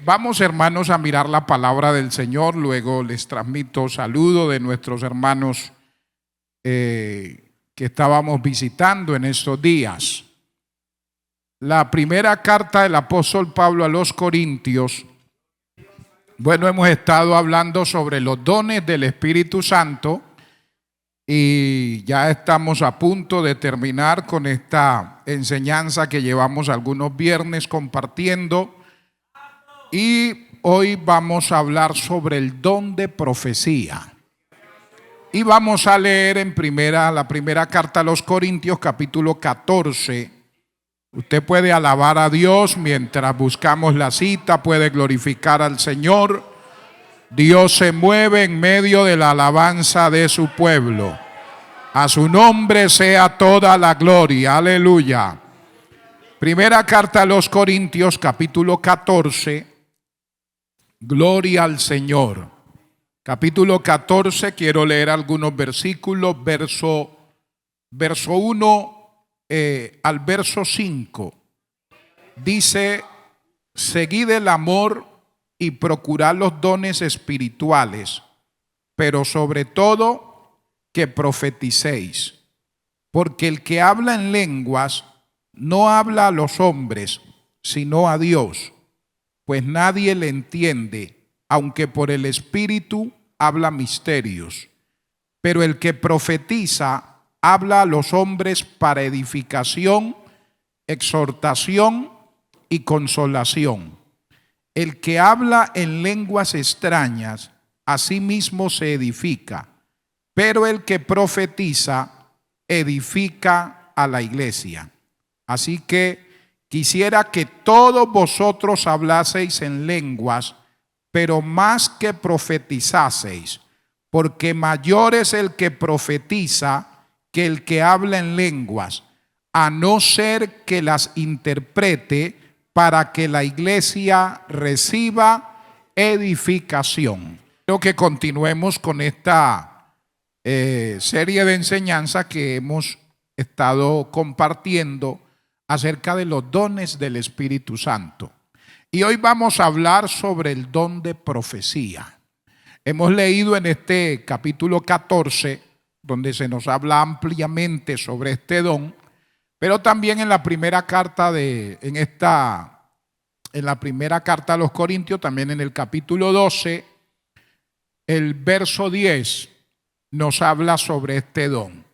Vamos, hermanos, a mirar la palabra del Señor. Luego les transmito saludo de nuestros hermanos que estábamos visitando en estos días. La primera carta del apóstol Pablo a los Corintios. Bueno, hemos estado hablando sobre los dones del Espíritu Santo y ya estamos a punto de terminar con esta enseñanza que llevamos algunos viernes compartiendo. Y hoy vamos a hablar sobre el don de profecía. Y vamos a leer en la primera carta a los Corintios, capítulo 14. Usted puede alabar a Dios mientras buscamos la cita, puede glorificar al Señor. Dios se mueve en medio de la alabanza de su pueblo. A su nombre sea toda la gloria. Aleluya. Primera carta a los Corintios, capítulo 14. Gloria al Señor. Capítulo 14, quiero leer algunos versículos, verso 1 al verso 5. Dice: seguid el amor y procurad los dones espirituales, pero sobre todo que profeticéis, porque el que habla en lenguas no habla a los hombres, sino a Dios, pues nadie le entiende, aunque por el Espíritu habla misterios. Pero el que profetiza habla a los hombres para edificación, exhortación y consolación. El que habla en lenguas extrañas, a sí mismo se edifica, pero el que profetiza edifica a la iglesia. Así que quisiera que todos vosotros hablaseis en lenguas, pero más que profetizaseis, porque mayor es el que profetiza que el que habla en lenguas, a no ser que las interprete para que la iglesia reciba edificación. Quiero que continuemos con esta serie de enseñanzas que hemos estado compartiendo acerca de los dones del Espíritu Santo. Y hoy vamos a hablar sobre el don de profecía. Hemos leído en este capítulo 14, donde se nos habla ampliamente sobre este don, pero también en la primera carta en la primera carta a los Corintios, también en el capítulo 12, el verso 10 nos habla sobre este don.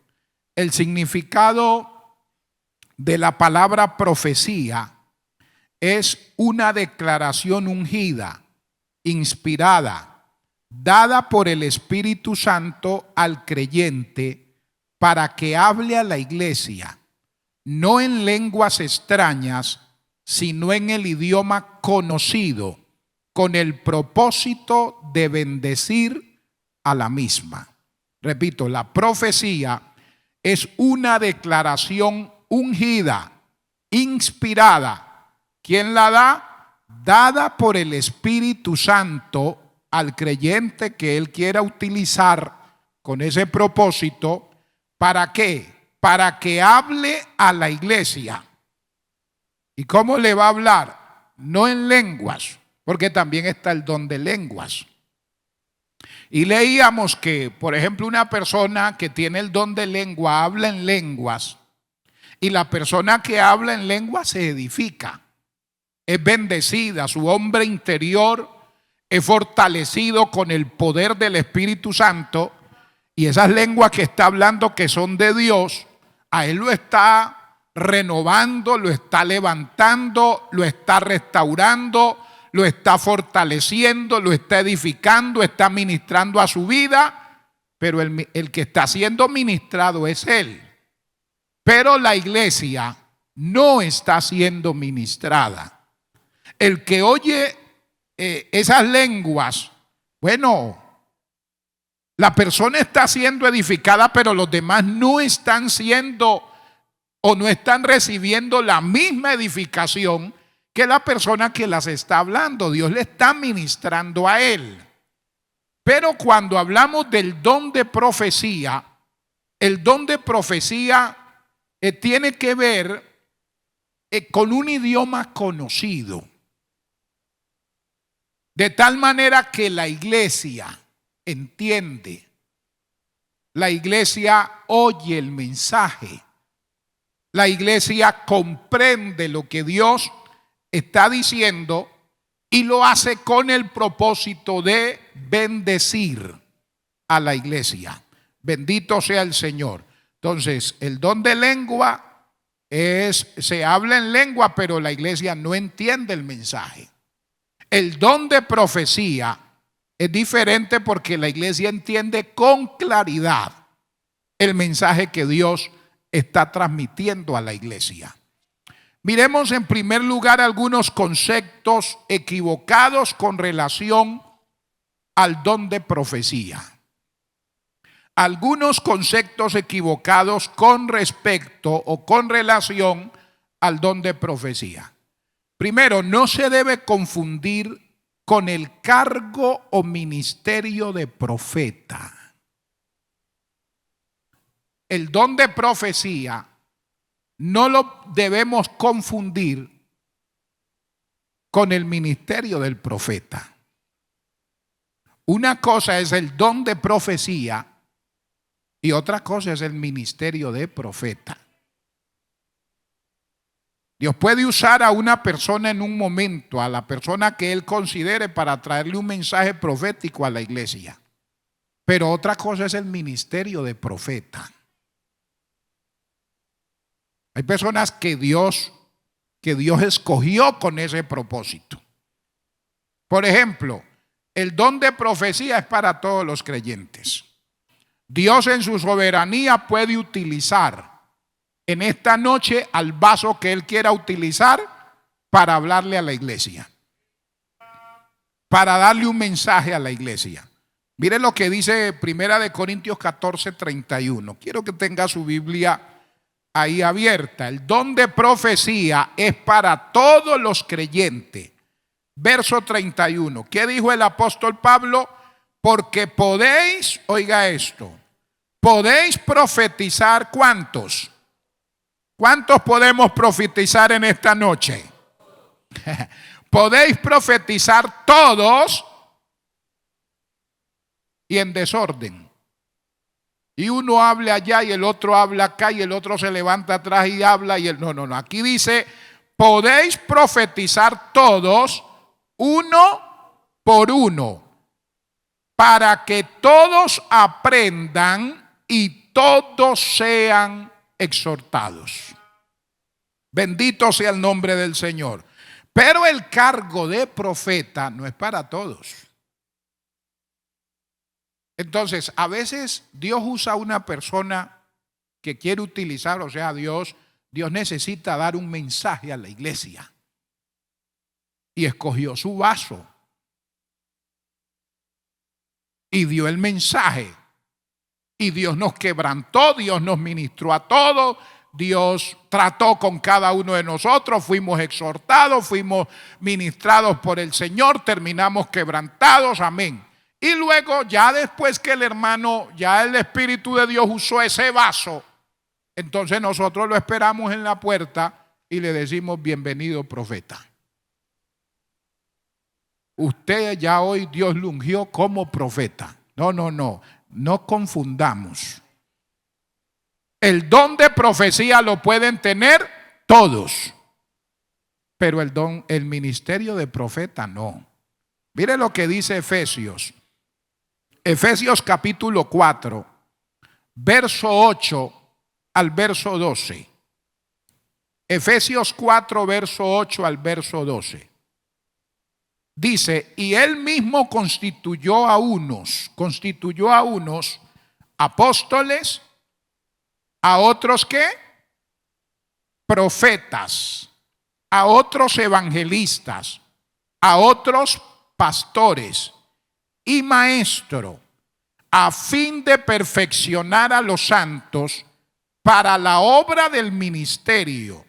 El significado de la palabra profecía es una declaración ungida, inspirada, dada por el Espíritu Santo al creyente para que hable a la iglesia, no en lenguas extrañas, sino en el idioma conocido, con el propósito de bendecir a la misma. Repito, la profecía es una declaración ungida, inspirada. ¿Quién la da? Dada por el Espíritu Santo al creyente que él quiera utilizar con ese propósito. ¿Para qué? Para que hable a la iglesia. ¿Y cómo le va a hablar? No en lenguas, porque también está el don de lenguas. Y leíamos que, por ejemplo, una persona que tiene el don de lengua habla en lenguas, y la persona que habla en lenguas se edifica, es bendecida, su hombre interior es fortalecido con el poder del Espíritu Santo, y esas lenguas que está hablando, que son de Dios, a él lo está renovando, lo está levantando, lo está restaurando, lo está fortaleciendo, lo está edificando, está ministrando a su vida, pero el que está siendo ministrado es él. Pero la iglesia no está siendo ministrada. El que oye esas lenguas, bueno, la persona está siendo edificada, pero los demás no están siendo o no están recibiendo la misma edificación que la persona que las está hablando. Dios le está ministrando a él. Pero cuando hablamos del don de profecía, el don de profecía tiene que ver con un idioma conocido. De tal manera que la iglesia entiende, la iglesia oye el mensaje, la iglesia comprende lo que Dios está diciendo y lo hace con el propósito de bendecir a la iglesia. Bendito sea el Señor. Entonces, el don de lengua se habla en lengua, pero la iglesia no entiende el mensaje. El don de profecía es diferente porque la iglesia entiende con claridad el mensaje que Dios está transmitiendo a la iglesia. Miremos en primer lugar algunos conceptos equivocados con relación al don de profecía. Algunos conceptos equivocados con respecto o con relación al don de profecía. Primero, no se debe confundir con el cargo o ministerio de profeta. El don de profecía no lo debemos confundir con el ministerio del profeta. Una cosa es el don de profecía y otra cosa es el ministerio de profeta. Dios puede usar a una persona en un momento, a la persona que Él considere, para traerle un mensaje profético a la iglesia. Pero otra cosa es el ministerio de profeta. Hay personas que Dios escogió con ese propósito. Por ejemplo, el don de profecía es para todos los creyentes. Dios en su soberanía puede utilizar en esta noche al vaso que Él quiera utilizar para hablarle a la iglesia, para darle un mensaje a la iglesia. Mire lo que dice 1 Corintios 14:31. Quiero que tenga su Biblia ahí abierta. El don de profecía es para todos los creyentes. Verso 31. ¿Qué dijo el apóstol Pablo? Porque podéis, oiga esto, podéis profetizar. ¿Cuántos? ¿Cuántos podemos profetizar en esta noche? Podéis profetizar todos y en desorden. Y uno habla allá y el otro habla acá y el otro se levanta atrás y habla y no. Aquí dice, podéis profetizar todos uno por uno, para que todos aprendan y todos sean exhortados. Bendito sea el nombre del Señor. Pero el cargo de profeta no es para todos. Entonces, a veces Dios usa a una persona que quiere utilizar, o sea, Dios necesita dar un mensaje a la iglesia. Y escogió su vaso. Y dio el mensaje. Y Dios nos quebrantó, Dios nos ministró a todos, Dios trató con cada uno de nosotros, fuimos exhortados, fuimos ministrados por el Señor, terminamos quebrantados, amén. Y luego ya después que el hermano, ya el Espíritu de Dios usó ese vaso, entonces nosotros lo esperamos en la puerta y le decimos bienvenido profeta. Usted ya hoy Dios lo ungió como profeta. No confundamos. El don de profecía lo pueden tener todos, pero el ministerio de profeta no. Mire lo que dice Efesios. Efesios capítulo 4, verso 8 al verso 12. Efesios 4, verso 8 al verso 12. Dice, y Él mismo constituyó a unos apóstoles, a otros ¿qué? Profetas, a otros evangelistas, a otros pastores y maestros, a fin de perfeccionar a los santos para la obra del ministerio,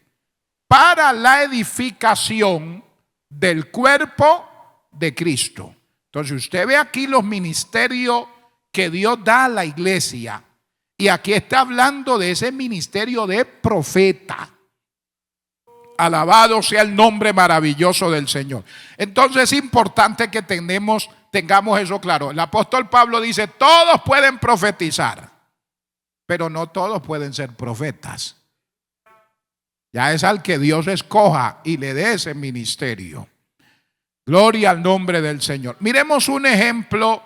para la edificación del cuerpo de Cristo. Entonces usted ve aquí los ministerios que Dios da a la iglesia. Y aquí está hablando de ese ministerio de profeta. Alabado sea el nombre maravilloso del Señor. Entonces es importante que tengamos eso claro. El apóstol Pablo dice, todos pueden profetizar, pero no todos pueden ser profetas. Ya es al que Dios escoja y le dé ese ministerio. Gloria al nombre del Señor. Miremos un ejemplo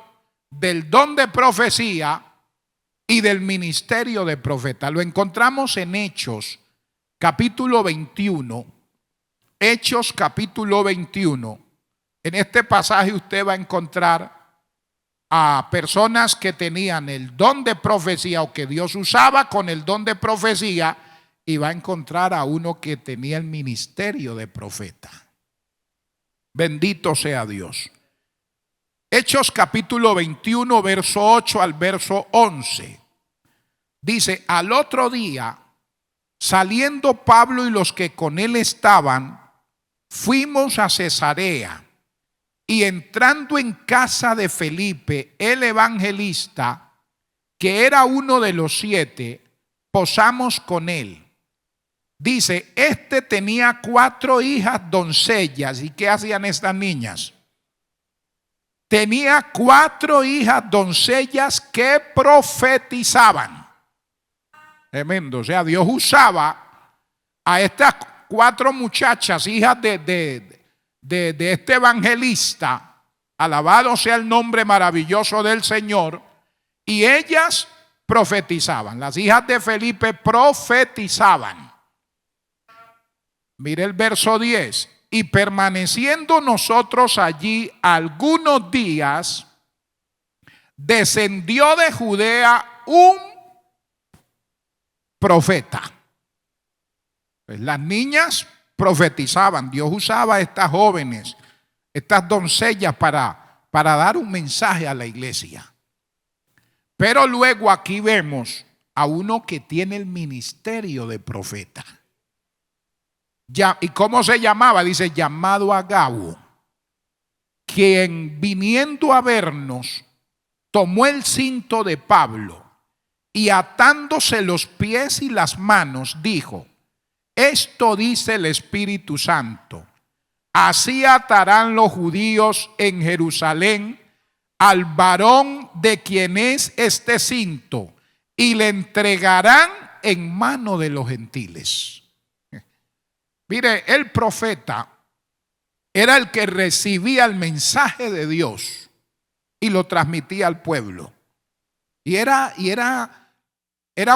del don de profecía y del ministerio de profeta. Lo encontramos en Hechos, capítulo 21. Hechos, capítulo 21. En este pasaje usted va a encontrar a personas que tenían el don de profecía o que Dios usaba con el don de profecía, y va a encontrar a uno que tenía el ministerio de profeta. Bendito sea Dios. Hechos capítulo 21, verso 8 al verso 11. Dice, al otro día, saliendo Pablo y los que con él estaban, fuimos a Cesarea, y entrando en casa de Felipe, el evangelista, que era uno de los 7, posamos con él. Dice, este tenía 4 hijas doncellas. ¿Y qué hacían estas niñas? Tenía 4 hijas doncellas que profetizaban. Tremendo. O sea, Dios usaba a estas 4 muchachas, hijas de este evangelista. Alabado sea el nombre maravilloso del Señor. Y ellas profetizaban. Las hijas de Felipe profetizaban. Mire el verso 10. Y permaneciendo nosotros allí algunos días, descendió de Judea un profeta. Pues las niñas profetizaban. Dios usaba a estas jóvenes, estas doncellas para dar un mensaje a la iglesia. Pero luego aquí vemos a uno que tiene el ministerio de profeta. ¿Y cómo se llamaba? Dice, llamado Agabo, quien viniendo a vernos, tomó el cinto de Pablo y atándose los pies y las manos, dijo, esto dice el Espíritu Santo, así atarán los judíos en Jerusalén al varón de quien es este cinto y le entregarán en mano de los gentiles. Mire, el profeta era el que recibía el mensaje de Dios y lo transmitía al pueblo. Y era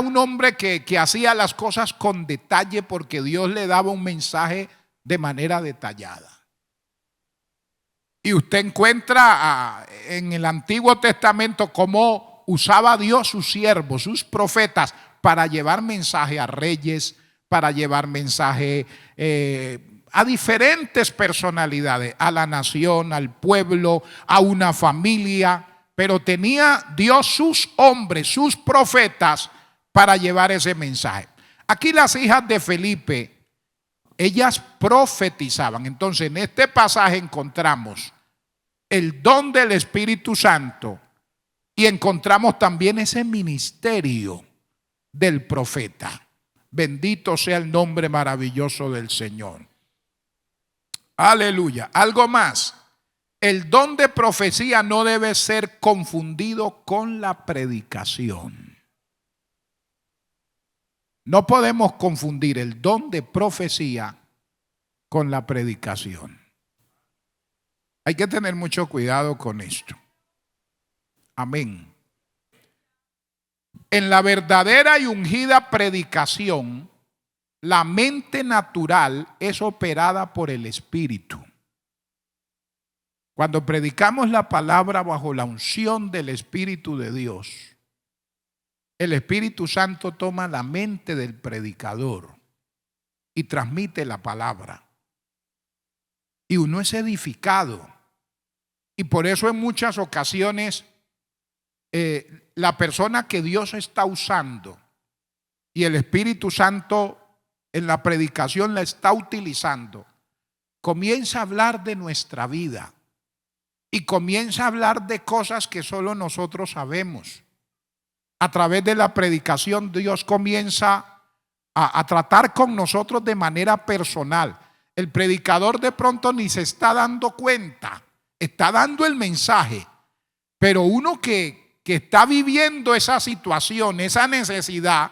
un hombre que hacía las cosas con detalle porque Dios le daba un mensaje de manera detallada. Y usted encuentra en el Antiguo Testamento cómo usaba Dios sus siervos, sus profetas, para llevar mensaje a reyes, para llevar mensaje a diferentes personalidades, a la nación, al pueblo, a una familia. Pero tenía Dios sus hombres, sus profetas, para llevar ese mensaje. Aquí las hijas de Felipe, ellas profetizaban. Entonces en este pasaje encontramos el don del Espíritu Santo y encontramos también ese ministerio del profeta. Bendito sea el nombre maravilloso del Señor. Aleluya. Algo más. El don de profecía no debe ser confundido con la predicación. No podemos confundir el don de profecía con la predicación. Hay que tener mucho cuidado con esto. Amén. En la verdadera y ungida predicación, la mente natural es operada por el Espíritu. Cuando predicamos la palabra bajo la unción del Espíritu de Dios, el Espíritu Santo toma la mente del predicador y transmite la palabra. Y uno es edificado. Y por eso en muchas ocasiones la persona que Dios está usando y el Espíritu Santo en la predicación la está utilizando, comienza a hablar de nuestra vida y comienza a hablar de cosas que solo nosotros sabemos. A través de la predicación Dios comienza a tratar con nosotros de manera personal. El predicador de pronto ni se está dando cuenta, está dando el mensaje, pero uno que está viviendo esa situación, esa necesidad,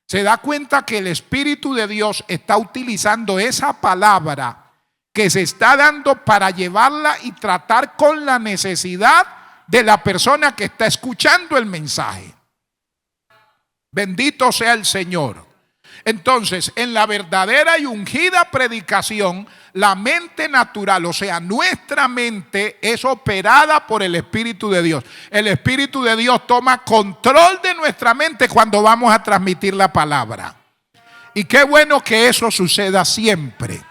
se da cuenta que el Espíritu de Dios está utilizando esa palabra que se está dando para llevarla y tratar con la necesidad de la persona que está escuchando el mensaje. Bendito sea el Señor. Entonces, en la verdadera y ungida predicación, la mente natural, o sea, nuestra mente es operada por el Espíritu de Dios. El Espíritu de Dios toma control de nuestra mente cuando vamos a transmitir la palabra. Y qué bueno que eso suceda siempre.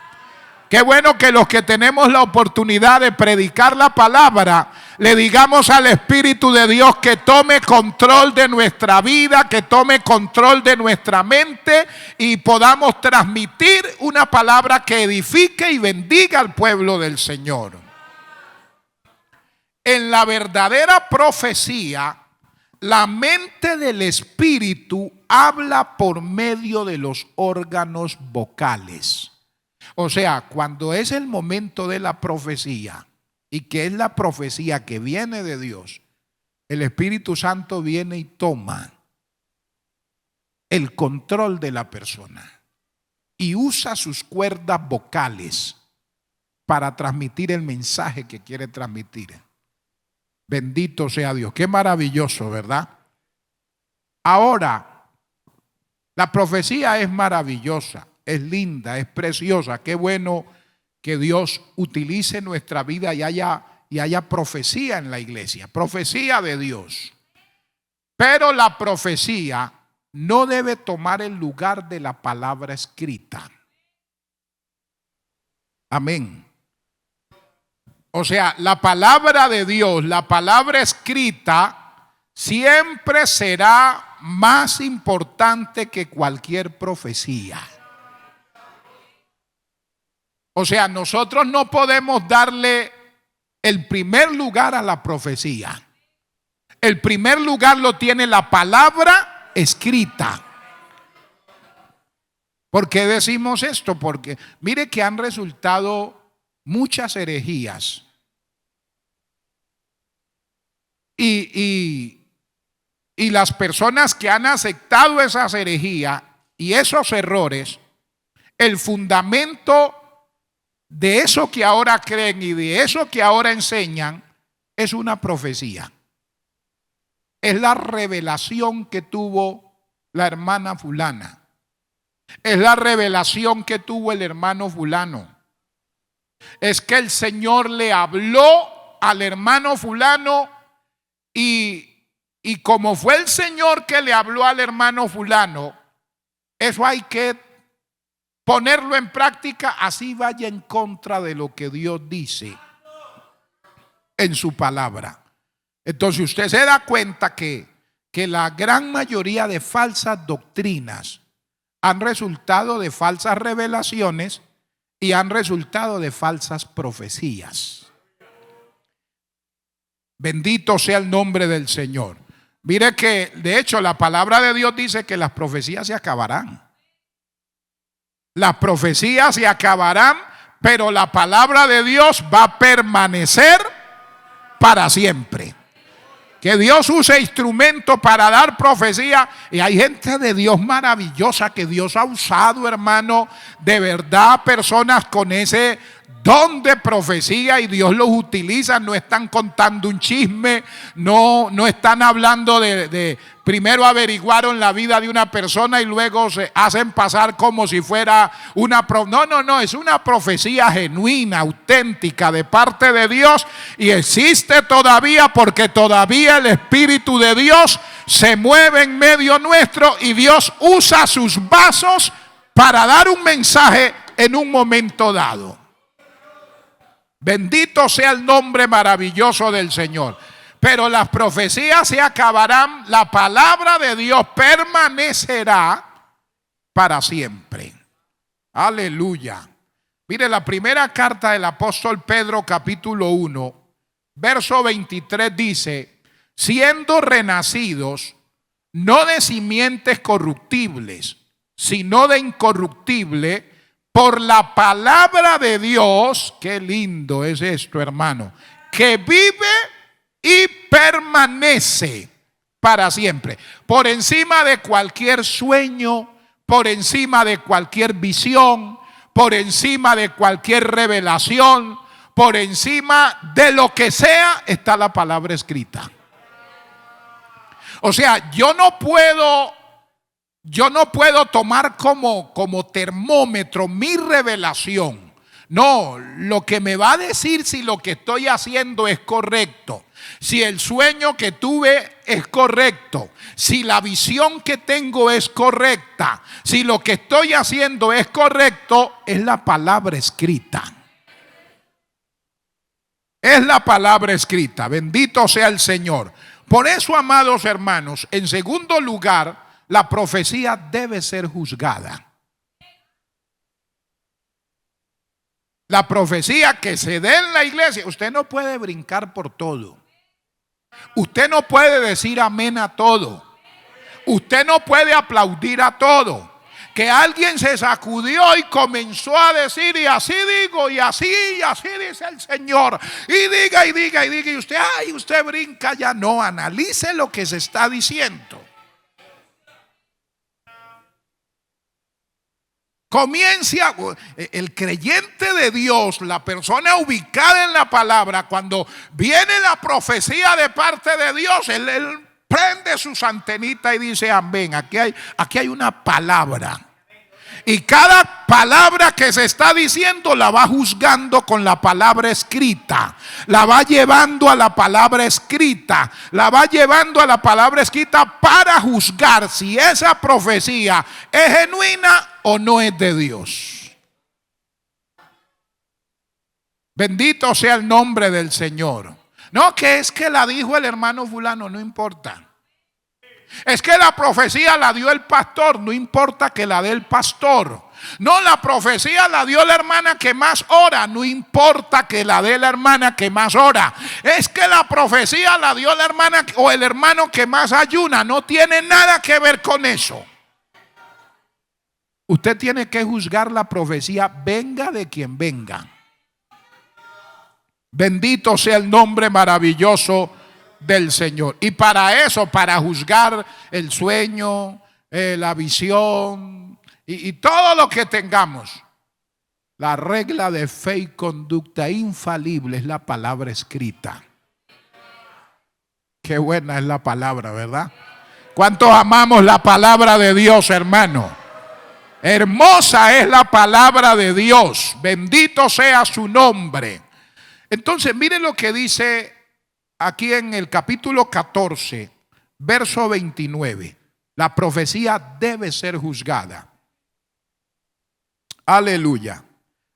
Qué bueno que los que tenemos la oportunidad de predicar la palabra, le digamos al Espíritu de Dios que tome control de nuestra vida, que tome control de nuestra mente y podamos transmitir una palabra que edifique y bendiga al pueblo del Señor. En la verdadera profecía, la mente del Espíritu habla por medio de los órganos vocales. O sea, cuando es el momento de la profecía, y que es la profecía que viene de Dios, el Espíritu Santo viene y toma el control de la persona y usa sus cuerdas vocales para transmitir el mensaje que quiere transmitir. Bendito sea Dios. Qué maravilloso, ¿verdad? Ahora, la profecía es maravillosa. Es linda, es preciosa. Qué bueno que Dios utilice nuestra vida y haya profecía en la iglesia. Profecía de Dios. Pero la profecía no debe tomar el lugar de la palabra escrita. Amén. O sea, la palabra de Dios, la palabra escrita, siempre será más importante que cualquier profecía. O sea, nosotros no podemos darle el primer lugar a la profecía. El primer lugar lo tiene la palabra escrita. ¿Por qué decimos esto? Porque mire que han resultado muchas herejías. Y las personas que han aceptado esas herejías y esos errores, el fundamento de eso que ahora creen y de eso que ahora enseñan es una profecía. Es la revelación que tuvo la hermana fulana. Es la revelación que tuvo el hermano fulano. Es que el Señor le habló al hermano fulano y como fue el Señor que le habló al hermano fulano, eso hay que ponerlo en práctica, así vaya en contra de lo que Dios dice en su palabra. Entonces usted se da cuenta que la gran mayoría de falsas doctrinas han resultado de falsas revelaciones y han resultado de falsas profecías. Bendito sea el nombre del Señor. Mire que de hecho la palabra de Dios dice que las profecías se acabarán. Las profecías se acabarán, pero la palabra de Dios va a permanecer para siempre. Que Dios use instrumento para dar profecía. Y hay gente de Dios maravillosa que Dios ha usado, hermano. De verdad, personas con ese don de profecía y Dios los utiliza. No están contando un chisme, no están hablando de primero averiguaron la vida de una persona y luego se hacen pasar como si fuera una no, es una profecía genuina, auténtica de parte de Dios y existe todavía porque todavía el Espíritu de Dios se mueve en medio nuestro y Dios usa sus vasos para dar un mensaje en un momento dado. Bendito sea el nombre maravilloso del Señor. Pero las profecías se acabarán, la palabra de Dios permanecerá para siempre. Aleluya. Mire, la primera carta del apóstol Pedro, capítulo 1, verso 23 dice: siendo renacidos, no de simientes corruptibles, sino de incorruptible, por la palabra de Dios. Qué lindo es esto, hermano, que vive y permanece para siempre. Por encima de cualquier sueño, por encima de cualquier visión, por encima de cualquier revelación, por encima de lo que sea, está la palabra escrita. O sea, yo no puedo tomar como termómetro mi revelación. No, lo que me va a decir si lo que estoy haciendo es correcto, si el sueño que tuve es correcto, si la visión que tengo es correcta, si lo que estoy haciendo es correcto, es la palabra escrita. Es la palabra escrita. Bendito sea el Señor. Por eso, amados hermanos, en segundo lugar, la profecía debe ser juzgada. La profecía que se dé en la iglesia, usted no puede brincar por todo. Usted no puede decir amén a todo. Usted no puede aplaudir a todo. Que alguien se sacudió y comenzó a decir, y así digo, y así dice el Señor. Y diga, y usted, usted brinca, ya no, analice lo que se está diciendo. Comienza el creyente de Dios, la persona ubicada en la palabra, cuando viene la profecía de parte de Dios, él prende sus antenitas y dice amén. Aquí hay una palabra. Y cada palabra que se está diciendo la va juzgando con la palabra escrita. La va llevando a la palabra escrita. La va llevando a la palabra escrita para juzgar si esa profecía es genuina o no es de Dios. Bendito sea el nombre del Señor. No, que es que la dijo el hermano fulano, no importa. Es que la profecía la dio el pastor, no importa que la dé el pastor. No, la profecía la dio la hermana que más ora, no importa que la dé la hermana que más ora. Es que la profecía la dio la hermana o el hermano que más ayuna, no tiene nada que ver con eso. Usted tiene que juzgar la profecía, venga de quien venga. Bendito sea el nombre maravilloso del Señor. Y para eso, para juzgar el sueño, la visión y todo lo que tengamos, la regla de fe y conducta infalible es la palabra escrita. Qué buena es la palabra, ¿verdad? ¿Cuántos amamos la palabra de Dios, hermano? Hermosa es la palabra de Dios. Bendito sea su nombre. Entonces, miren lo que dice aquí en el capítulo 14, verso 29. La profecía debe ser juzgada. Aleluya.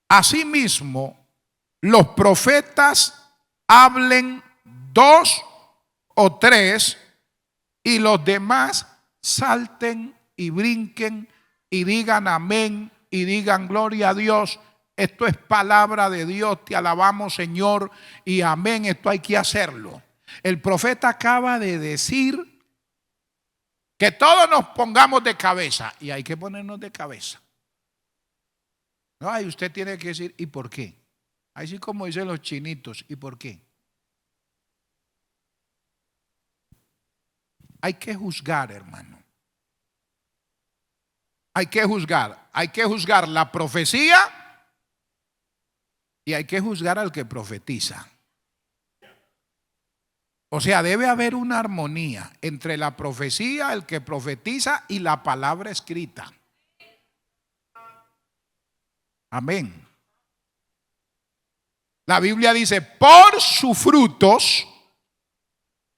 Asimismo, los profetas hablen 2 o 3 y los demás salten y brinquen y digan amén y digan gloria a Dios. Esto es palabra de Dios, te alabamos Señor y amén, esto hay que hacerlo. El profeta acaba de decir que todos nos pongamos de cabeza y hay que ponernos de cabeza. No, ahí usted tiene que decir, ¿y por qué? Así como dicen los chinitos, ¿y por qué? Hay que juzgar, hermano. Hay que juzgar la profecía y hay que juzgar al que profetiza. O sea, debe haber una armonía entre la profecía, el que profetiza y la palabra escrita. Amén. La Biblia dice, por sus frutos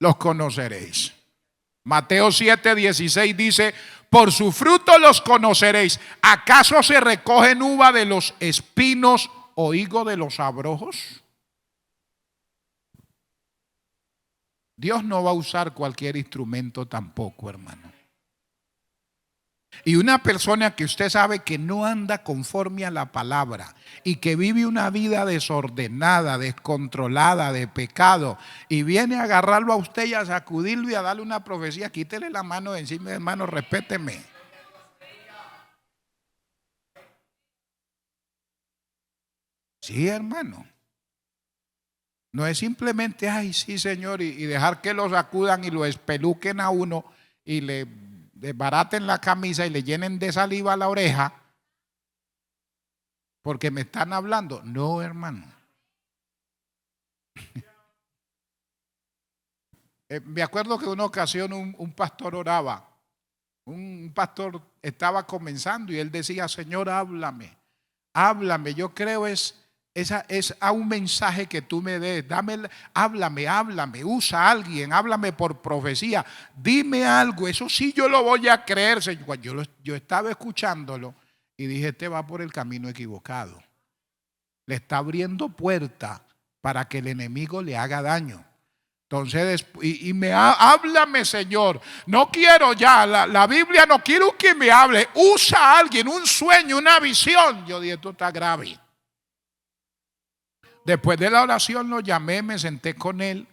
los conoceréis. Mateo 7:16 dice, por sus frutos los conoceréis. ¿Acaso se recogen uva de los espinos o higo de los abrojos? Dios no va a usar cualquier instrumento tampoco, hermano. Y una persona que usted sabe que no anda conforme a la palabra y que vive una vida desordenada, descontrolada, de pecado, y viene a agarrarlo a usted y a sacudirlo y a darle una profecía, quítele la mano de encima, hermano, respéteme. Sí, hermano. No es simplemente, ay, sí, Señor, y dejar que lo sacudan y lo espeluquen a uno y le desbaraten la camisa y le llenen de saliva la oreja porque me están hablando. No, hermano. Me acuerdo que una ocasión un pastor oraba. Un pastor estaba comenzando y él decía, Señor, háblame, háblame. Yo creo es a un mensaje que tú me des. Háblame, usa a alguien, háblame por profecía. Dime algo, eso sí yo lo voy a creer, Señor. Yo estaba escuchándolo y dije, este va por el camino equivocado. Le está abriendo puerta para que el enemigo le haga daño. Entonces, háblame, Señor. No quiero ya, la Biblia no quiero que me hable. Usa a alguien, un sueño, una visión. Yo dije, esto está grave. Después de la oración lo llamé, me senté con él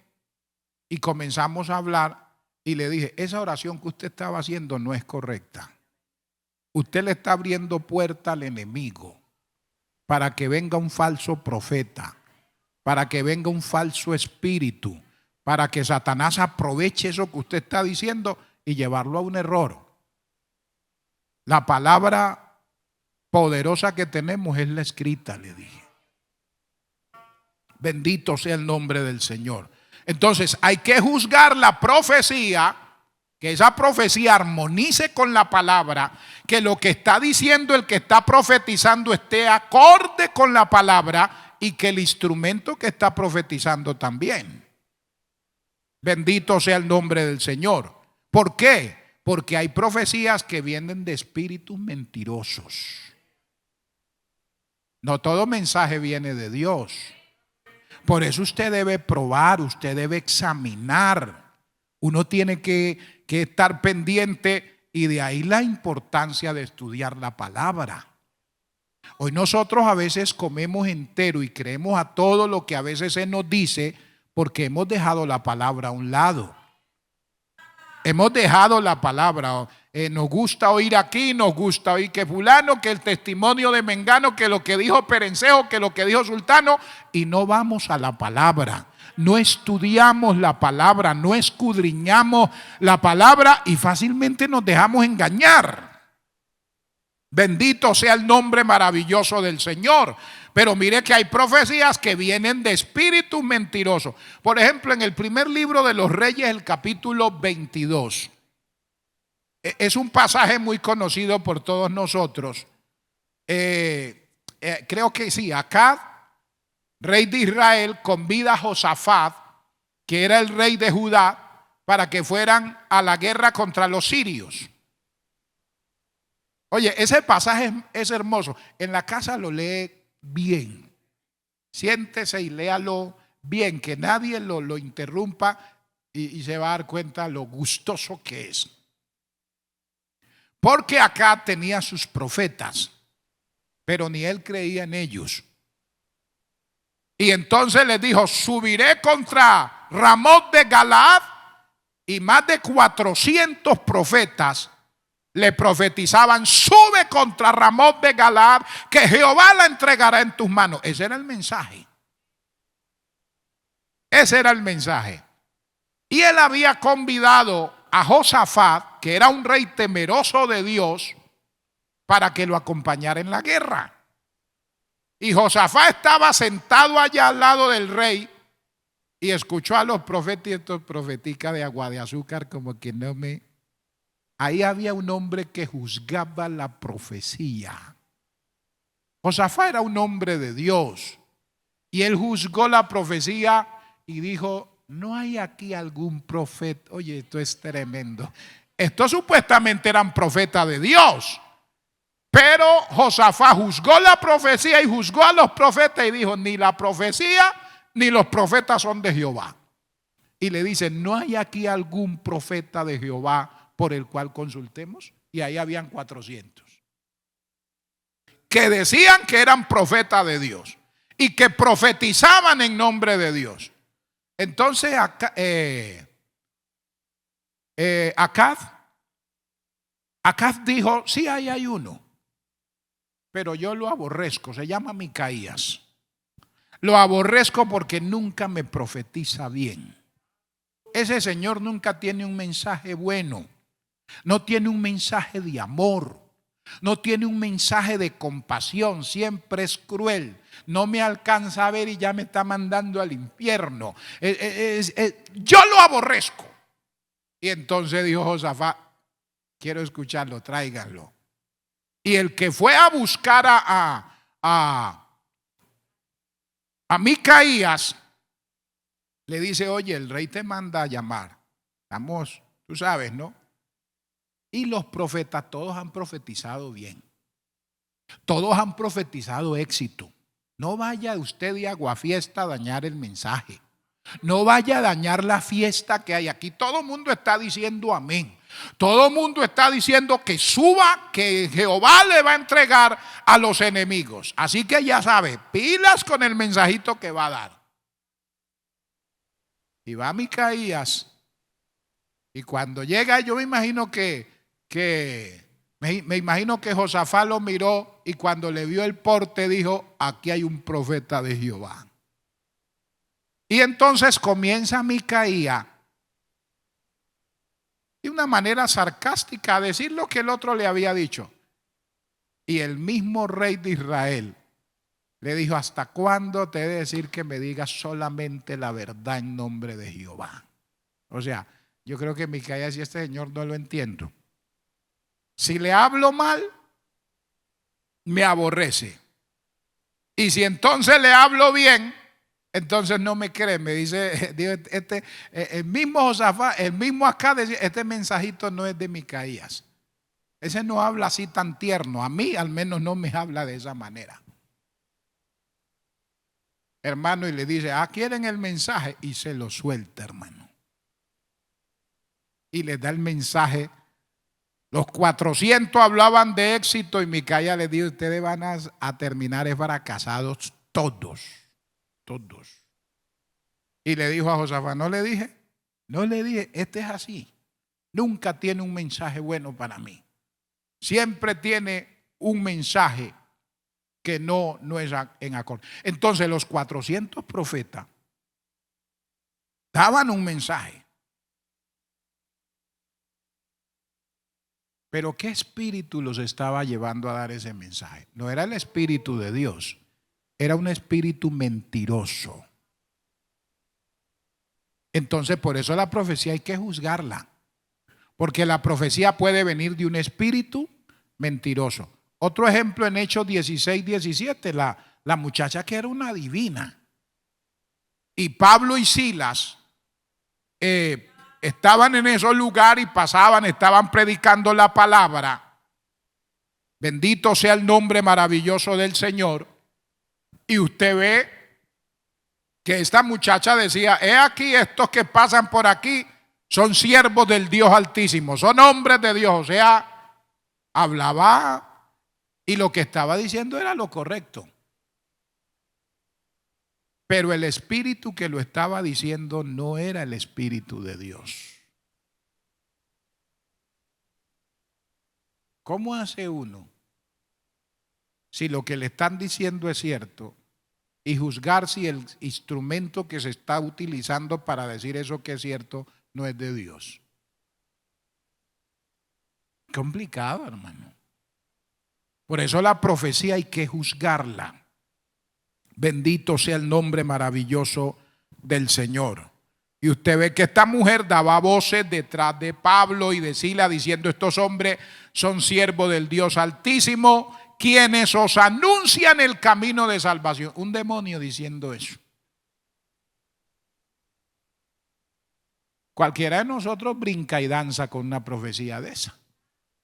y comenzamos a hablar. Y le dije, esa oración que usted estaba haciendo no es correcta. Usted le está abriendo puerta al enemigo para que venga un falso profeta, para que venga un falso espíritu, para que Satanás aproveche eso que usted está diciendo y llevarlo a un error. La palabra poderosa que tenemos es la escrita, le dije. Bendito sea el nombre del Señor. Entonces hay que juzgar la profecía, que esa profecía armonice con la palabra, que lo que está diciendo el que está profetizando esté acorde con la palabra y que el instrumento que está profetizando también. Bendito sea el nombre del Señor. ¿Por qué? Porque hay profecías que vienen de espíritus mentirosos. No todo mensaje viene de Dios. Por eso usted debe probar, usted debe examinar. Uno tiene que estar pendiente y de ahí la importancia de estudiar la palabra. Hoy nosotros a veces comemos entero y creemos a todo lo que a veces se nos dice porque hemos dejado la palabra a un lado. Hemos dejado la palabra. Nos gusta oír aquí, nos gusta oír que fulano, que el testimonio de Mengano, que lo que dijo Perencejo, que lo que dijo Sultano, y no vamos a la palabra. No estudiamos la palabra, no escudriñamos la palabra y fácilmente nos dejamos engañar. Bendito sea el nombre maravilloso del Señor. Pero mire que hay profecías que vienen de espíritus mentirosos. Por ejemplo, en el primer libro de los Reyes, el capítulo 22. Es un pasaje muy conocido por todos nosotros. Creo que sí, Acab, rey de Israel, convida a Josafat, que era el rey de Judá, para que fueran a la guerra contra los sirios. Oye, ese pasaje es hermoso. En la casa lo lee bien. Siéntese y léalo bien, que nadie lo interrumpa y se va a dar cuenta lo gustoso que es. Porque acá tenía sus profetas, pero ni él creía en ellos. Y entonces les dijo, subiré contra Ramot de Galaad, y más de 400 profetas le profetizaban, sube contra Ramot de Galaad, que Jehová la entregará en tus manos. Ese era el mensaje. Ese era el mensaje. Y él había convidado a Josafat, que era un rey temeroso de Dios, para que lo acompañara en la guerra. Y Josafat estaba sentado allá al lado del rey y escuchó a los profetas, y estos profeticas de agua de azúcar, como que no me... Ahí había un hombre que juzgaba la profecía. Josafat era un hombre de Dios y él juzgó la profecía y dijo, no hay aquí algún profeta. Oye, esto es tremendo. Estos supuestamente eran profetas de Dios, pero Josafat juzgó la profecía y juzgó a los profetas y dijo, ni la profecía ni los profetas son de Jehová. Y le dice, no hay aquí algún profeta de Jehová por el cual consultemos. Y ahí habían 400 que decían que eran profetas de Dios y que profetizaban en nombre de Dios. Entonces Acaz dijo, sí, ahí hay uno, pero yo lo aborrezco, se llama Micaías. Lo aborrezco porque nunca me profetiza bien. Ese señor nunca tiene un mensaje bueno. No tiene un mensaje de amor. No tiene un mensaje de compasión. Siempre es cruel. No me alcanza a ver y ya me está mandando al infierno. Yo lo aborrezco. Y entonces dijo Josafat: quiero escucharlo, tráiganlo. Y el que fue a buscar a Micaías le dice: oye, el rey te manda a llamar. Vamos, tú sabes, ¿no? Y los profetas todos han profetizado bien. Todos han profetizado éxito. No vaya usted de aguafiesta a dañar el mensaje. No vaya a dañar la fiesta que hay aquí. Todo el mundo está diciendo amén. Todo el mundo está diciendo que suba, que Jehová le va a entregar a los enemigos. Así que ya sabe, pilas con el mensajito que va a dar. Y va Micaías. Y cuando llega, yo me imagino me imagino que Josafat lo miró y cuando le vio el porte dijo: aquí hay un profeta de Jehová. Y entonces comienza Micaías de una manera sarcástica a decir lo que el otro le había dicho. Y el mismo rey de Israel le dijo: ¿hasta cuándo te he de decir que me digas solamente la verdad en nombre de Jehová? O sea, yo creo que Micaías y este señor no lo entiendo. Si le hablo mal, me aborrece. Y si entonces le hablo bien, entonces no me cree. Me dice el mismo Josafat, el mismo acá, decía: este mensajito no es de Micaías. Ese no habla así tan tierno. A mí al menos no me habla de esa manera. Hermano, y le dice: ¿quieren el mensaje? Y se lo suelta, hermano. Y le da el mensaje. Los 400 hablaban de éxito y Micaías les dijo: ustedes van a terminar fracasados todos. Todos. Y le dijo a Josafat: no le dije, este es así. Nunca tiene un mensaje bueno para mí. Siempre tiene un mensaje que no es en acorde. Entonces los 400 profetas daban un mensaje. Pero ¿qué espíritu los estaba llevando a dar ese mensaje? No era el espíritu de Dios, era un espíritu mentiroso. Entonces por eso la profecía hay que juzgarla, porque la profecía puede venir de un espíritu mentiroso. Otro ejemplo en Hechos 16, 17, la muchacha que era una adivina. Y Pablo y Silas estaban en esos lugares y estaban predicando la palabra. Bendito sea el nombre maravilloso del Señor. Y usted ve que esta muchacha decía: he aquí, estos que pasan por aquí son siervos del Dios Altísimo, son hombres de Dios. O sea, hablaba y lo que estaba diciendo era lo correcto. Pero el espíritu que lo estaba diciendo no era el espíritu de Dios. ¿Cómo hace uno, si lo que le están diciendo es cierto, y juzgar si el instrumento que se está utilizando para decir eso que es cierto no es de Dios? Complicado, hermano. Por eso la profecía hay que juzgarla. Bendito sea el nombre maravilloso del Señor. Y usted ve que esta mujer daba voces detrás de Pablo y de Silas diciendo: estos hombres son siervos del Dios Altísimo, quienes os anuncian el camino de salvación. Un demonio diciendo eso. Cualquiera de nosotros brinca y danza con una profecía de esa,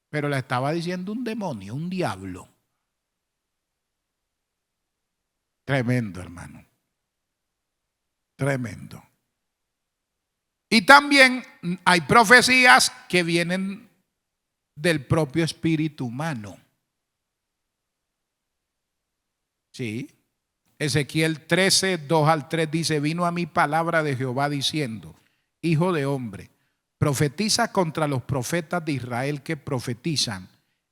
pero la estaba diciendo un demonio, un diablo. Tremendo, hermano. Tremendo. Y también hay profecías que vienen del propio espíritu humano. Sí. Ezequiel 13, 2 al 3 dice: vino a mí palabra de Jehová diciendo: hijo de hombre, profetiza contra los profetas de Israel que profetizan,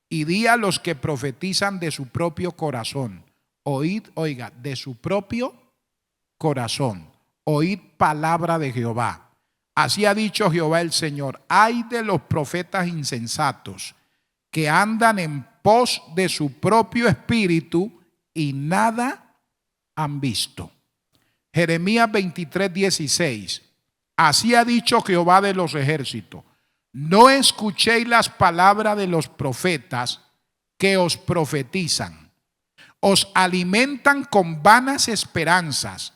y di a los que profetizan de su propio corazón. Oíd, oiga, de su propio corazón. Oíd palabra de Jehová. Así ha dicho Jehová el Señor: ay de los profetas insensatos que andan en pos de su propio espíritu y nada han visto. Jeremías 23:16. Así ha dicho Jehová de los ejércitos: no escuchéis las palabras de los profetas que os profetizan. Os alimentan con vanas esperanzas.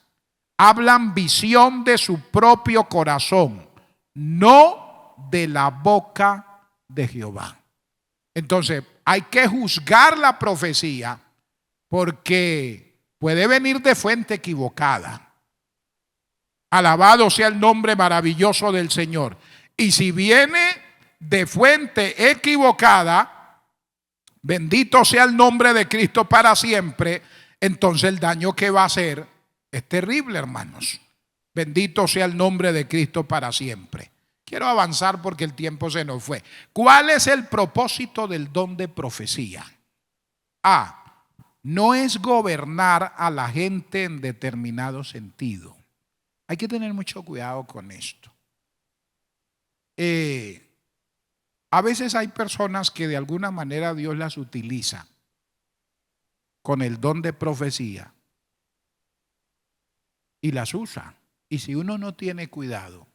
Hablan visión de su propio corazón, no de la boca de Jehová. Entonces, hay que juzgar la profecía porque puede venir de fuente equivocada. Alabado sea el nombre maravilloso del Señor. Y si viene de fuente equivocada, bendito sea el nombre de Cristo para siempre, entonces el daño que va a hacer es terrible, hermanos. Bendito sea el nombre de Cristo para siempre. Quiero avanzar porque el tiempo se nos fue. ¿Cuál es el propósito del don de profecía? A. No es gobernar a la gente en determinado sentido. Hay que tener mucho cuidado con esto. A veces hay personas que de alguna manera Dios las utiliza con el don de profecía y las usa. Y si uno no tiene cuidado,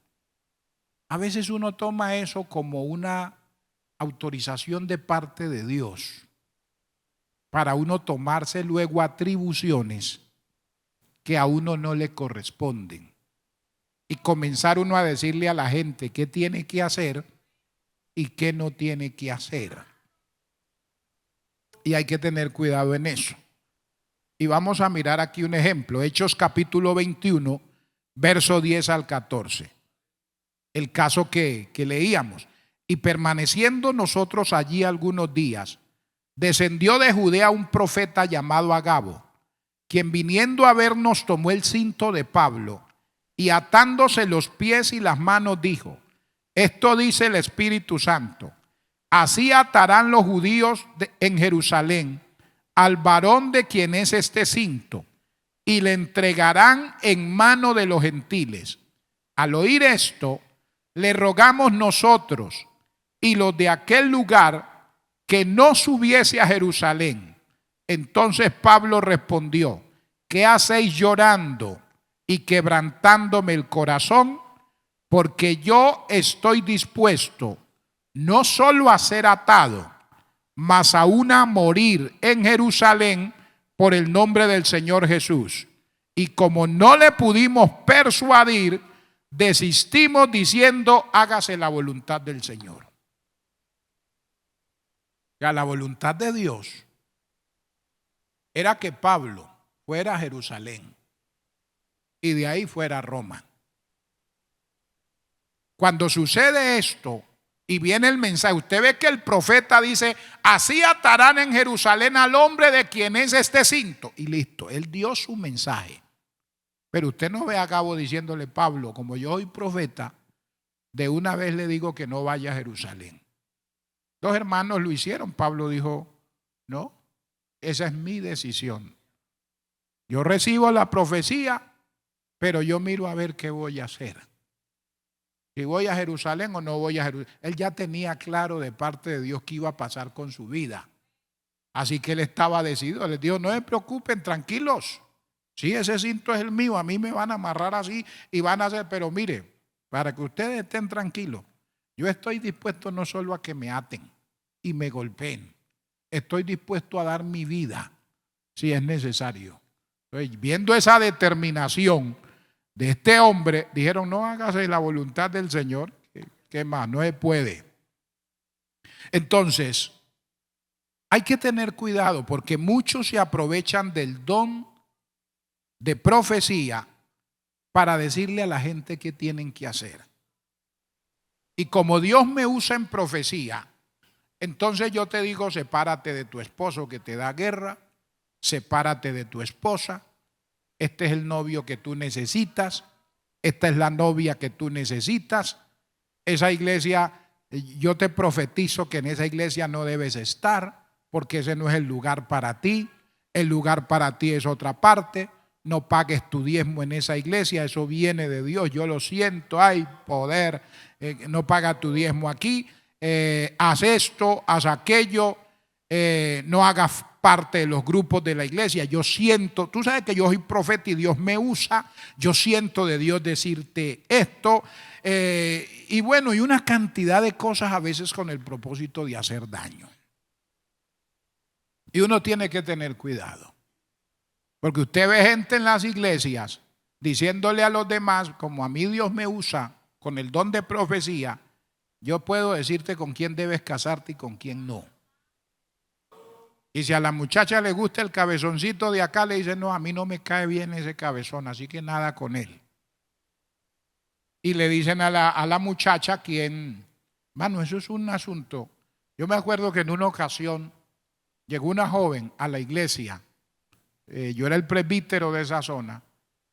a veces uno toma eso como una autorización de parte de Dios para uno tomarse luego atribuciones que a uno no le corresponden y comenzar uno a decirle a la gente qué tiene que hacer y qué no tiene que hacer. Y hay que tener cuidado en eso. Y vamos a mirar aquí un ejemplo. Hechos capítulo 21, verso 10 al 14. El caso que leíamos. Y permaneciendo nosotros allí algunos días, descendió de Judea un profeta llamado Agabo, quien viniendo a vernos tomó el cinto de Pablo y atándose los pies y las manos dijo: esto dice el Espíritu Santo, así atarán los judíos en Jerusalén al varón de quien es este cinto y le entregarán en mano de los gentiles. Al oír esto, le rogamos nosotros y los de aquel lugar que no subiese a Jerusalén. Entonces Pablo respondió: ¿qué hacéis llorando y quebrantándome el corazón? Porque yo estoy dispuesto no solo a ser atado, mas aún a morir en Jerusalén por el nombre del Señor Jesús. Y como no le pudimos persuadir, desistimos diciendo: hágase la voluntad del Señor. Ya la voluntad de Dios era que Pablo fuera a Jerusalén y de ahí fuera a Roma. Cuando sucede esto y viene el mensaje, usted ve que el profeta dice: así atarán en Jerusalén al hombre de quien es este cinto. Y listo, él dio su mensaje. Pero usted no ve a Agabo diciéndole: Pablo, como yo soy profeta, de una vez le digo que no vaya a Jerusalén. Dos hermanos lo hicieron. Pablo dijo: no, esa es mi decisión. Yo recibo la profecía, pero yo miro a ver qué voy a hacer. Si voy a Jerusalén o no voy a Jerusalén. Él ya tenía claro de parte de Dios qué iba a pasar con su vida. Así que él estaba decidido. Les dijo: no se preocupen, tranquilos. Sí, ese cinto es el mío. A mí me van a amarrar así y van a hacer. Pero mire, para que ustedes estén tranquilos, yo estoy dispuesto no solo a que me aten y me golpeen. Estoy dispuesto a dar mi vida si es necesario. Entonces, viendo esa determinación de este hombre, dijeron: no, hágase la voluntad del Señor. ¿Qué más? No se puede. Entonces, hay que tener cuidado porque muchos se aprovechan del don de profecía para decirle a la gente qué tienen que hacer. Y como Dios me usa en profecía, entonces yo te digo: sepárate de tu esposo que te da guerra, sepárate de tu esposa. Este es el novio que tú necesitas. Esta es la novia que tú necesitas. Esa iglesia, yo te profetizo que en esa iglesia no debes estar porque ese no es el lugar para ti. El lugar para ti es otra parte. no pagues tu diezmo en esa iglesia, eso viene de Dios, yo lo siento, hay poder, no paga tu diezmo aquí, haz esto, haz aquello, no hagas parte de los grupos de la iglesia. Yo siento, tú sabes que yo soy profeta y Dios me usa, yo siento de Dios decirte esto, y bueno, y una cantidad de cosas a veces con el propósito de hacer daño. Y uno tiene que tener cuidado, porque usted ve gente en las iglesias diciéndole a los demás, como a mí Dios me usa con el don de profecía, yo puedo decirte con quién debes casarte y con quién no. Y si a la muchacha le gusta el cabezoncito de acá, le dice, no, a mí no me cae bien ese cabezón, así que nada con él. Y le dicen a la muchacha quién. Mano, eso es un asunto. Yo me acuerdo que en una ocasión llegó una joven a la iglesia, yo era el presbítero de esa zona,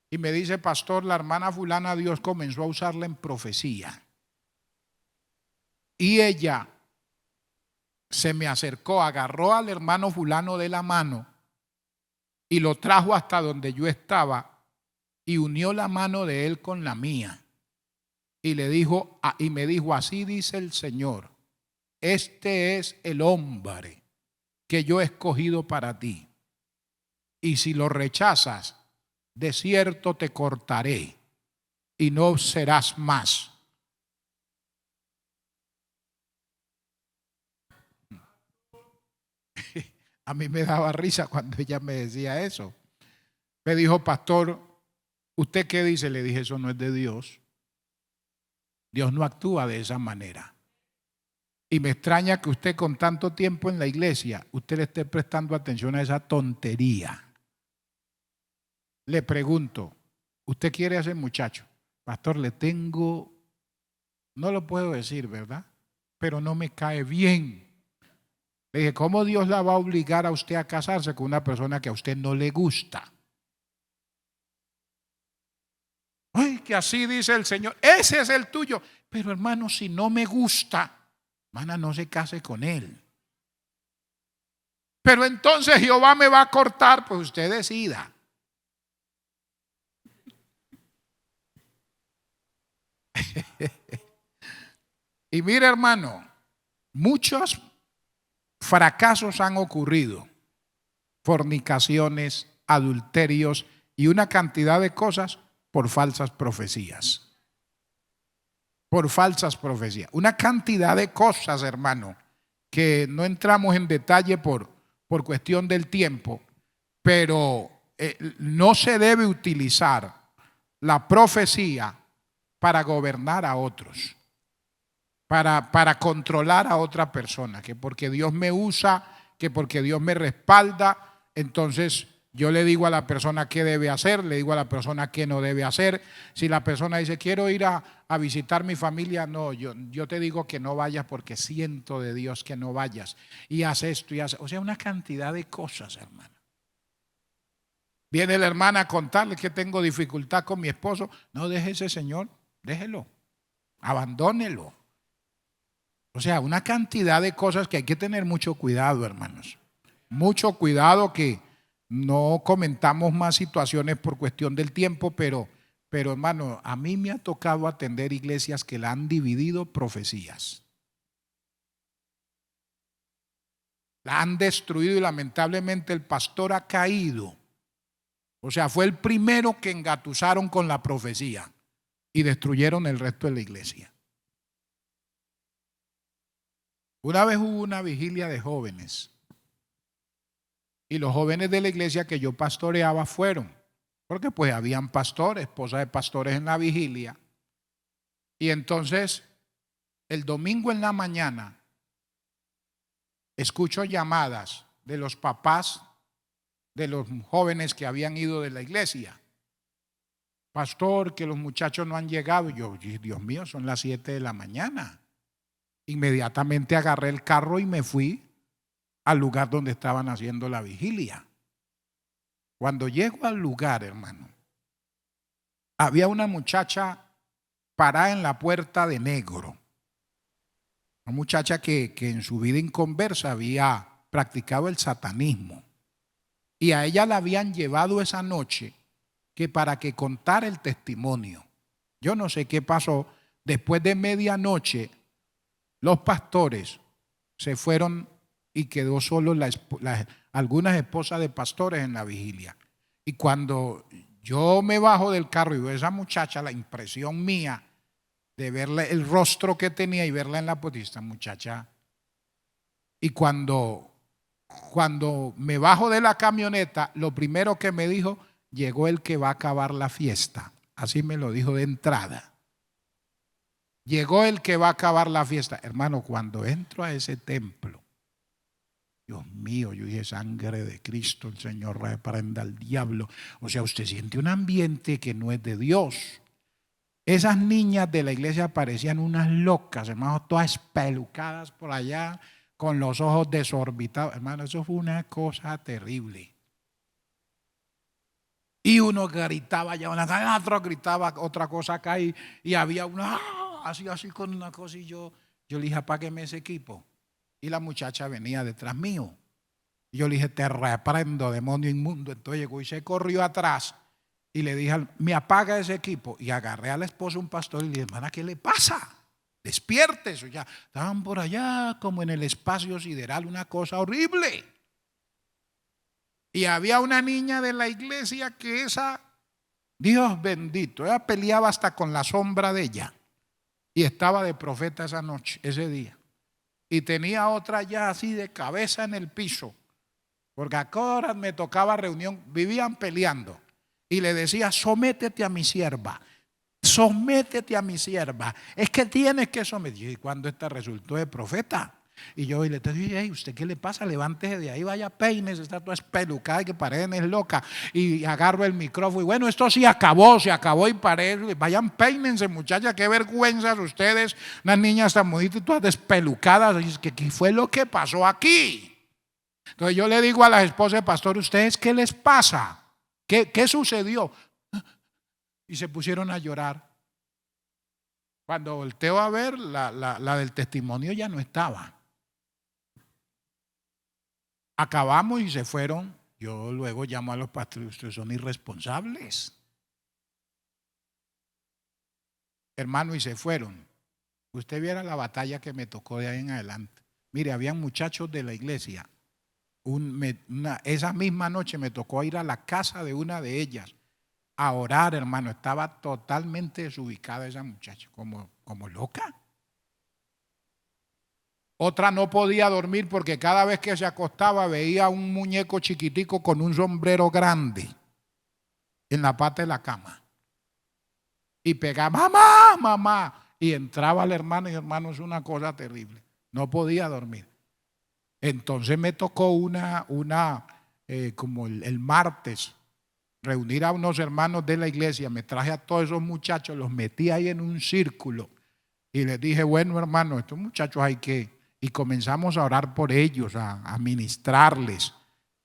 y me dice, pastor, la hermana fulana, Dios comenzó a usarla en profecía. Y ella se me acercó, agarró al hermano fulano de la mano y lo trajo hasta donde yo estaba y unió la mano de él con la mía. Y le dijo, y me dijo, así dice el Señor, este es el hombre que yo he escogido para ti. Y si lo rechazas, de cierto te cortaré y no serás más. A mí me daba risa cuando ella me decía eso. Me dijo, pastor, ¿usted qué dice? Le dije, eso no es de Dios. Dios no actúa de esa manera. Y me extraña que usted con tanto tiempo en la iglesia, usted le esté prestando atención a esa tontería. Le pregunto, ¿usted quiere a ese muchacho? Pastor, le tengo, no lo puedo decir, ¿verdad? Pero no me cae bien. Le dije, ¿cómo Dios la va a obligar a usted a casarse con una persona que a usted no le gusta? Ay, que así dice el Señor, ese es el tuyo. Pero hermano, si no me gusta, hermana, no se case con él. Pero entonces Jehová me va a cortar, pues usted decida. Y mire, hermano, muchos fracasos han ocurrido, fornicaciones, adulterios y una cantidad de cosas por falsas profecías. Por falsas profecías. Una cantidad de cosas, hermano, que no entramos en detalle por cuestión del tiempo, pero no se debe utilizar la profecía para gobernar a otros. Para controlar a otra persona, que porque Dios me usa, que porque Dios me respalda, entonces yo le digo a la persona qué debe hacer, le digo a la persona qué no debe hacer. Si la persona dice, quiero ir a visitar mi familia, no, yo te digo que no vayas porque siento de Dios que no vayas. Y haz esto y haz, o sea, una cantidad de cosas, hermano. Viene la hermana a contarle que tengo dificultad con mi esposo. No, deje ese señor, déjelo, abandónelo. O sea, una cantidad de cosas que hay que tener mucho cuidado, hermanos. Mucho cuidado, que no comentamos más situaciones por cuestión del tiempo, pero hermano, a mí me ha tocado atender iglesias que la han dividido profecías. La han destruido y lamentablemente el pastor ha caído. O sea, fue el primero que engatusaron con la profecía y destruyeron el resto de la iglesia. Una vez hubo una vigilia de jóvenes y los jóvenes de la iglesia que yo pastoreaba fueron, porque pues habían pastores, esposas de pastores en la vigilia. Y entonces el domingo en la mañana escucho llamadas de los papás de los jóvenes que habían ido de la iglesia. Pastor, que los muchachos no han llegado. Y yo, Dios mío, son las 7 de la mañana. Inmediatamente agarré el carro y me fui al lugar donde estaban haciendo la vigilia. Cuando llego al lugar, hermano, había una muchacha parada en la puerta de negro. Una muchacha que en su vida inconversa había practicado el satanismo. Y a ella la habían llevado esa noche que para que contara el testimonio. Yo no sé qué pasó. Después de medianoche, los pastores se fueron y quedó solo algunas esposas de pastores en la vigilia. Y cuando yo me bajo del carro y veo a esa muchacha, la impresión mía de verle el rostro que tenía y verla en la potista, muchacha. Y cuando me bajo de la camioneta, lo primero que me dijo, llegó el que va a acabar la fiesta. Así me lo dijo de entrada. Llegó el que va a acabar la fiesta. Hermano, cuando entro a ese templo, Dios mío, yo dije, sangre de Cristo, el Señor reprenda al diablo. O sea, usted siente un ambiente que no es de Dios. Esas niñas de la iglesia parecían unas locas, hermano, todas espelucadas por allá, con los ojos desorbitados. Hermano, eso fue una cosa terrible. Y uno gritaba allá, otro gritaba otra cosa acá y había uno así con una cosa y yo le dije, apágueme ese equipo. Y la muchacha venía detrás mío. Y yo le dije, te reprendo, demonio inmundo. Entonces llegó y se corrió atrás y le dije, me apaga ese equipo. Y agarré a la esposa un pastor y le dije, hermana, ¿qué le pasa? Despiértese. Ya estaban por allá como en el espacio sideral, una cosa horrible. Y había una niña de la iglesia que Dios bendito, ella peleaba hasta con la sombra de ella. Y estaba de profeta esa noche, ese día. Y tenía otra ya así de cabeza en el piso. Porque a cada hora me tocaba reunión, vivían peleando. Y le decía, sométete a mi sierva. Sométete a mi sierva. Es que tienes que someter. Y cuando esta resultó de profeta. Y yo le dije, hey, ¿usted qué le pasa? Levántese de ahí, vaya, peines, está toda espelucada y que parecen es loca. Y agarro el micrófono y bueno, esto sí acabó, se acabó y parece, vayan, peínense, muchachas, qué vergüenzas ustedes, unas niñas tan bonitas, todas despelucadas. ¿Qué fue lo que pasó aquí? Entonces yo le digo a las esposas de pastor, ¿ustedes qué les pasa? ¿Qué sucedió? Y se pusieron a llorar. Cuando volteo a ver, la del testimonio ya no estaba. Acabamos y se fueron. Yo luego llamo a los pastores, ustedes son irresponsables, hermano, y se fueron. Usted viera la batalla que me tocó de ahí en adelante. Mire, habían muchachos de la iglesia. Esa misma noche me tocó ir a la casa de una de ellas a orar, hermano. Estaba totalmente desubicada esa muchacha, como loca. Otra no podía dormir porque cada vez que se acostaba veía un muñeco chiquitico con un sombrero grande en la pata de la cama. Y pegaba, mamá, mamá. Y entraba la hermana y hermano, es una cosa terrible. No podía dormir. Entonces me tocó como el martes, reunir a unos hermanos de la iglesia. Me traje a todos esos muchachos, los metí ahí en un círculo. Y les dije, bueno, hermano, estos muchachos hay que... Y comenzamos a orar por ellos, a ministrarles.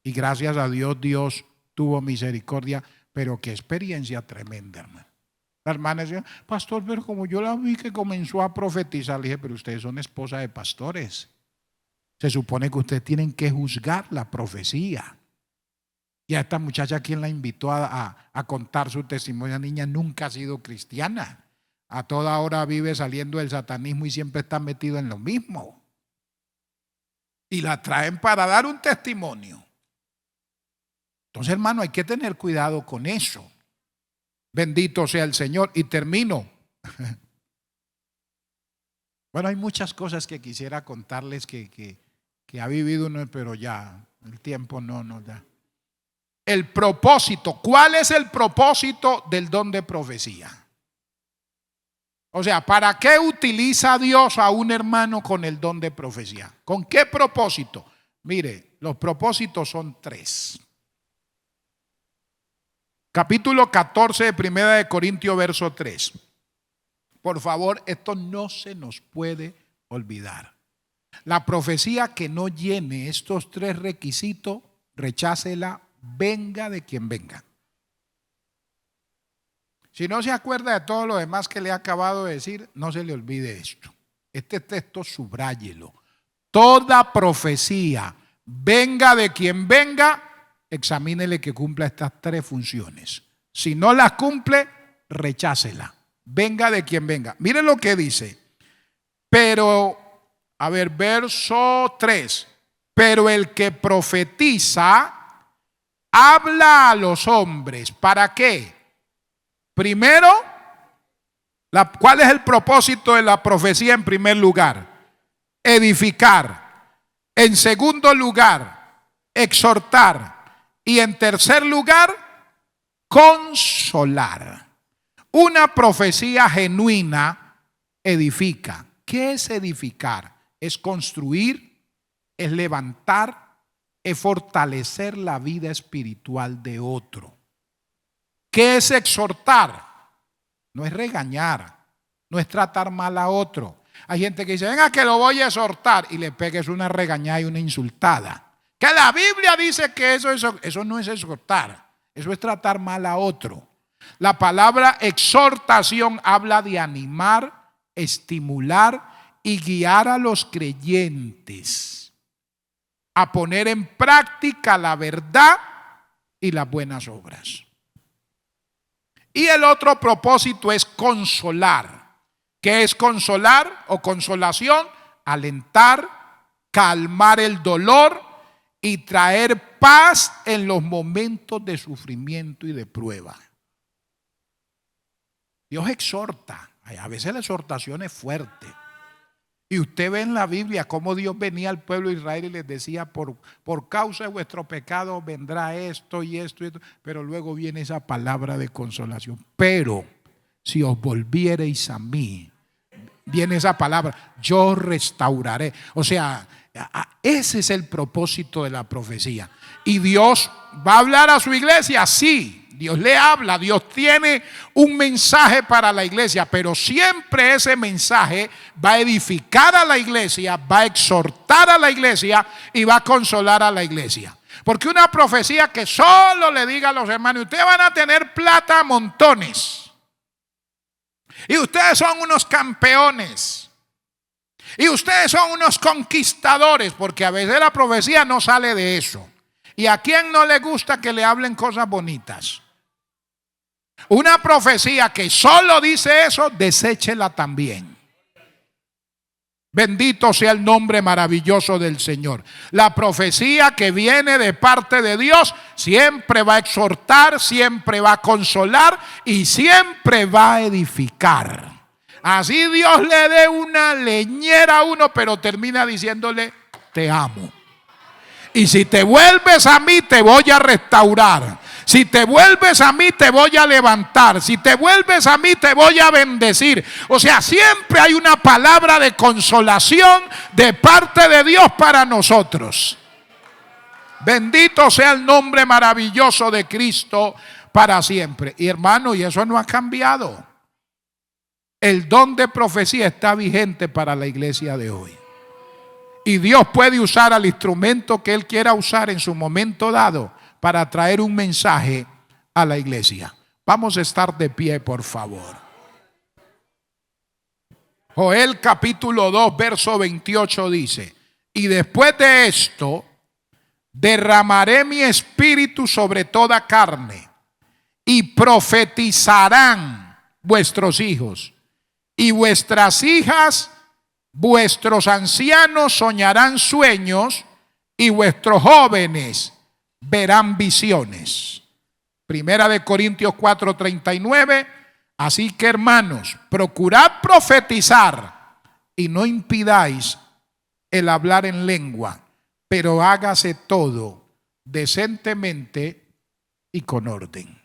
Y gracias a Dios, Dios tuvo misericordia. Pero qué experiencia tremenda, hermano. La hermana decía, pastor, pero como yo la vi que comenzó a profetizar, le dije, pero ustedes son esposa de pastores. Se supone que ustedes tienen que juzgar la profecía. Y a esta muchacha, quien la invitó a contar su testimonio, la niña nunca ha sido cristiana. A toda hora vive saliendo del satanismo y siempre está metido en lo mismo. Y la traen para dar un testimonio. Entonces, hermano, hay que tener cuidado con eso. Bendito sea el Señor. Y termino. Bueno, hay muchas cosas que quisiera contarles que ha vivido uno, pero ya el tiempo no nos da. El propósito. ¿Cuál es el propósito del don de profecía? O sea, ¿para qué utiliza Dios a un hermano con el don de profecía? ¿Con qué propósito? Mire, los propósitos son 3. Capítulo 14 de Primera de Corintios, verso 3. Por favor, esto no se nos puede olvidar. La profecía que no llene estos 3 requisitos, rechácela, venga de quien venga. Si no se acuerda de todo lo demás que le he acabado de decir, no se le olvide esto. Este texto subráyelo. Toda profecía, venga de quien venga, examínele que cumpla estas 3 funciones. Si no las cumple, rechácela. Venga de quien venga. Mire lo que dice. Pero, a ver, verso 3. Pero el que profetiza habla a los hombres. ¿Para qué? Primero, ¿cuál es el propósito de la profecía en primer lugar? Edificar. En segundo lugar, exhortar. Y en tercer lugar, consolar. Una profecía genuina edifica. ¿Qué es edificar? Es construir, es levantar, es fortalecer la vida espiritual de otro. ¿Qué es exhortar? No es regañar, no es tratar mal a otro. Hay gente que dice, venga que lo voy a exhortar, y le pegues una regañada y una insultada. Que la Biblia dice que eso no es exhortar, eso es tratar mal a otro. La palabra exhortación habla de animar, estimular y guiar a los creyentes a poner en práctica la verdad y las buenas obras. Y el otro propósito es consolar. ¿Qué es consolar o consolación? Alentar, calmar el dolor y traer paz en los momentos de sufrimiento y de prueba. Dios exhorta. A veces la exhortación es fuerte. Y usted ve en la Biblia cómo Dios venía al pueblo de Israel y les decía, por causa de vuestro pecado vendrá esto y esto y esto. Pero luego viene esa palabra de consolación. Pero si os volviereis a mí, viene esa palabra, yo restauraré. O sea, ese es el propósito de la profecía. ¿Y Dios va a hablar a su iglesia? Sí. Dios le habla, Dios tiene un mensaje para la iglesia, pero siempre ese mensaje va a edificar a la iglesia, va a exhortar a la iglesia y va a consolar a la iglesia. Porque una profecía que solo le diga a los hermanos, ustedes van a tener plata a montones, y ustedes son unos campeones, y ustedes son unos conquistadores, porque a veces la profecía no sale de eso. ¿Y a quién no le gusta que le hablen cosas bonitas? Una profecía que solo dice eso, deséchela también. Bendito sea el nombre maravilloso del Señor. La profecía que viene de parte de Dios siempre va a exhortar, siempre va a consolar y siempre va a edificar. Así Dios le dé una leñera a uno, pero termina diciéndole, te amo. Y si te vuelves a mí, te voy a restaurar. Si te vuelves a mí, te voy a levantar. Si te vuelves a mí, te voy a bendecir. O sea, siempre hay una palabra de consolación de parte de Dios para nosotros. Bendito sea el nombre maravilloso de Cristo para siempre. Y hermano, y eso no ha cambiado. El don de profecía está vigente para la iglesia de hoy. Y Dios puede usar al instrumento que Él quiera usar en su momento dado para traer un mensaje a la iglesia. Vamos a estar de pie, por favor. Joel capítulo 2, verso 28 dice, y después de esto, derramaré mi espíritu sobre toda carne, y profetizarán vuestros hijos, y vuestras hijas, vuestros ancianos soñarán sueños, y vuestros jóvenes verán visiones. Primera de Corintios 4:39. Así que, hermanos, procurad profetizar y no impidáis el hablar en lengua, pero hágase todo decentemente y con orden.